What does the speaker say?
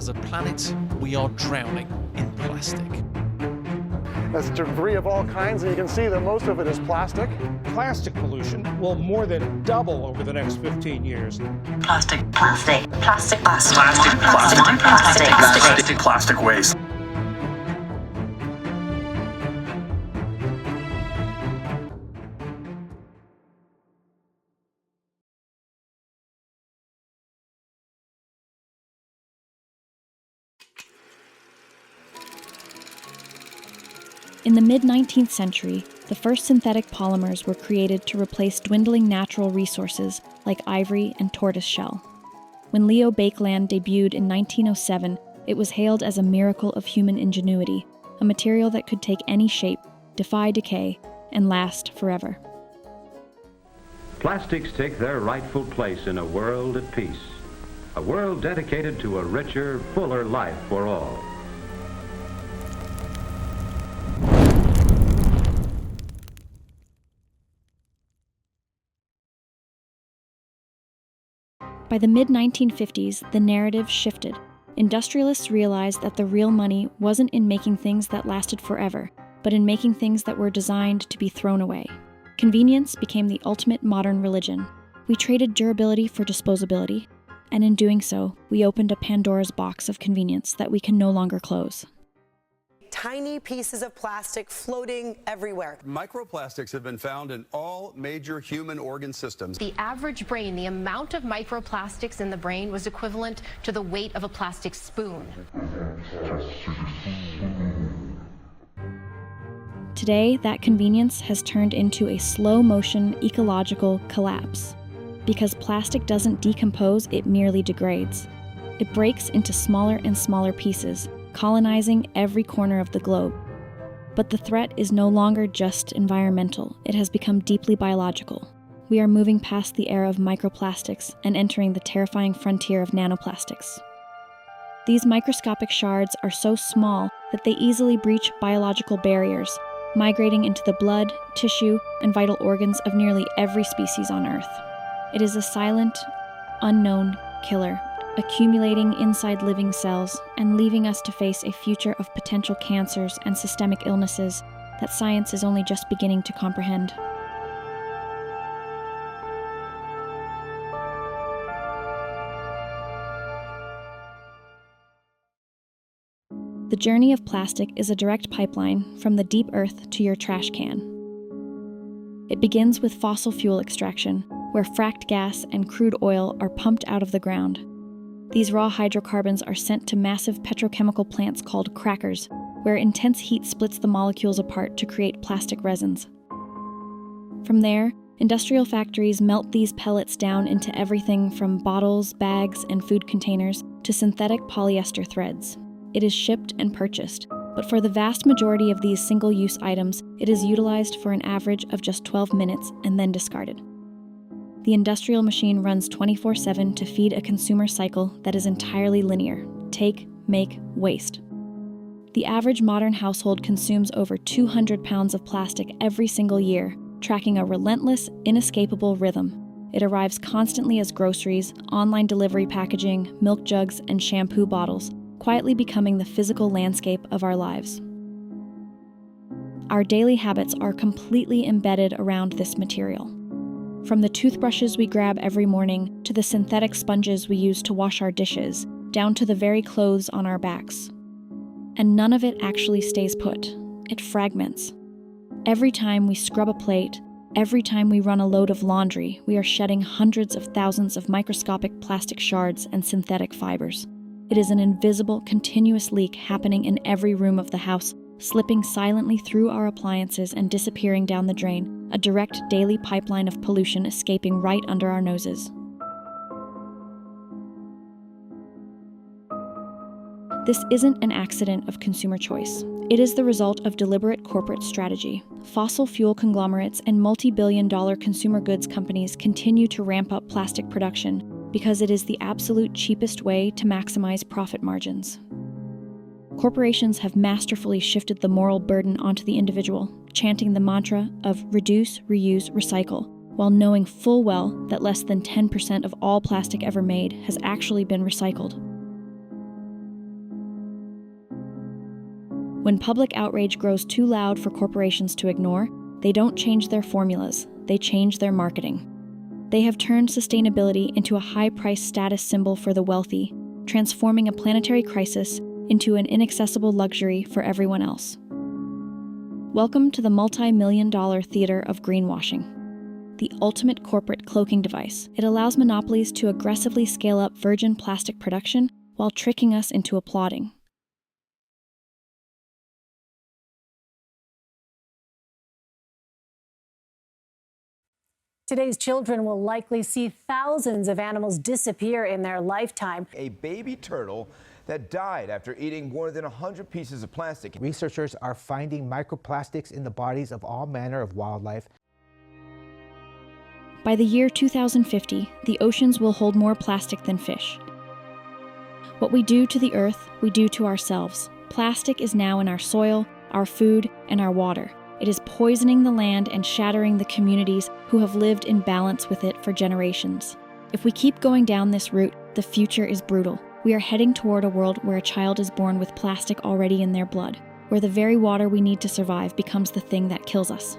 as a planet, we are drowning in plastic. That's debris of all kinds, and you can see that most of it is plastic. Plastic pollution will more than double over the next 15 years. Plastic waste. In the mid-19th century, the first synthetic polymers were created to replace dwindling natural resources like ivory and tortoise shell. When Leo Baekeland debuted in 1907, it was hailed as a miracle of human ingenuity, a material that could take any shape, defy decay, and last forever. Plastics take their rightful place in a world at peace, a world dedicated to a richer, fuller life for all. By the mid-1950s, the narrative shifted. Industrialists realized that the real money wasn't in making things that lasted forever, but in making things that were designed to be thrown away. Convenience became the ultimate modern religion. We traded durability for disposability, and in doing so, we opened a Pandora's box of convenience that we can no longer close. Tiny pieces of plastic floating everywhere. Microplastics have been found in all major human organ systems. The average brain, the amount of microplastics in the brain was equivalent to the weight of a plastic spoon. Today, that convenience has turned into a slow-motion ecological collapse. Because plastic doesn't decompose, it merely degrades. It breaks into smaller and smaller pieces, colonizing every corner of the globe. But the threat is no longer just environmental, it has become deeply biological. We are moving past the era of microplastics and entering the terrifying frontier of nanoplastics. These microscopic shards are so small that they easily breach biological barriers, migrating into the blood, tissue, and vital organs of nearly every species on Earth. It is a silent, unknown killer, accumulating inside living cells and leaving us to face a future of potential cancers and systemic illnesses that science is only just beginning to comprehend. The journey of plastic is a direct pipeline from the deep earth to your trash can. It begins with fossil fuel extraction, where fracked gas and crude oil are pumped out of the ground. These raw hydrocarbons are sent to massive petrochemical plants called crackers, where intense heat splits the molecules apart to create plastic resins. From there, industrial factories melt these pellets down into everything from bottles, bags, and food containers to synthetic polyester threads. It is shipped and purchased, but for the vast majority of these single-use items, it is utilized for an average of just 12 minutes and then discarded. The industrial machine runs 24/7 to feed a consumer cycle that is entirely linear: take, make, waste. The average modern household consumes over 200 pounds of plastic every single year, tracking a relentless, inescapable rhythm. It arrives constantly as groceries, online delivery packaging, milk jugs, and shampoo bottles, quietly becoming the physical landscape of our lives. Our daily habits are completely embedded around this material. From the toothbrushes we grab every morning, to the synthetic sponges we use to wash our dishes, down to the very clothes on our backs. And none of it actually stays put. It fragments. Every time we scrub a plate, every time we run a load of laundry, we are shedding hundreds of thousands of microscopic plastic shards and synthetic fibers. It is an invisible, continuous leak happening in every room of the house, slipping silently through our appliances and disappearing down the drain, a direct daily pipeline of pollution escaping right under our noses. This isn't an accident of consumer choice. It is the result of deliberate corporate strategy. Fossil fuel conglomerates and multi-billion-dollar consumer goods companies continue to ramp up plastic production because it is the absolute cheapest way to maximize profit margins. Corporations have masterfully shifted the moral burden onto the individual, chanting the mantra of reduce, reuse, recycle, while knowing full well that less than 10% of all plastic ever made has actually been recycled. When public outrage grows too loud for corporations to ignore, they don't change their formulas, they change their marketing. They have turned sustainability into a high-priced status symbol for the wealthy, transforming a planetary crisis into an inaccessible luxury for everyone else. Welcome to the multi-million-dollar theater of greenwashing, the ultimate corporate cloaking device. It allows monopolies to aggressively scale up virgin plastic production while tricking us into applauding. Today's children will likely see thousands of animals disappear in their lifetime. A baby turtle that died after eating more than 100 pieces of plastic. Researchers are finding microplastics in the bodies of all manner of wildlife. By the year 2050, the oceans will hold more plastic than fish. What we do to the earth, we do to ourselves. Plastic is now in our soil, our food, and our water. It is poisoning the land and shattering the communities who have lived in balance with it for generations. If we keep going down this route, the future is brutal. We are heading toward a world where a child is born with plastic already in their blood, where the very water we need to survive becomes the thing that kills us.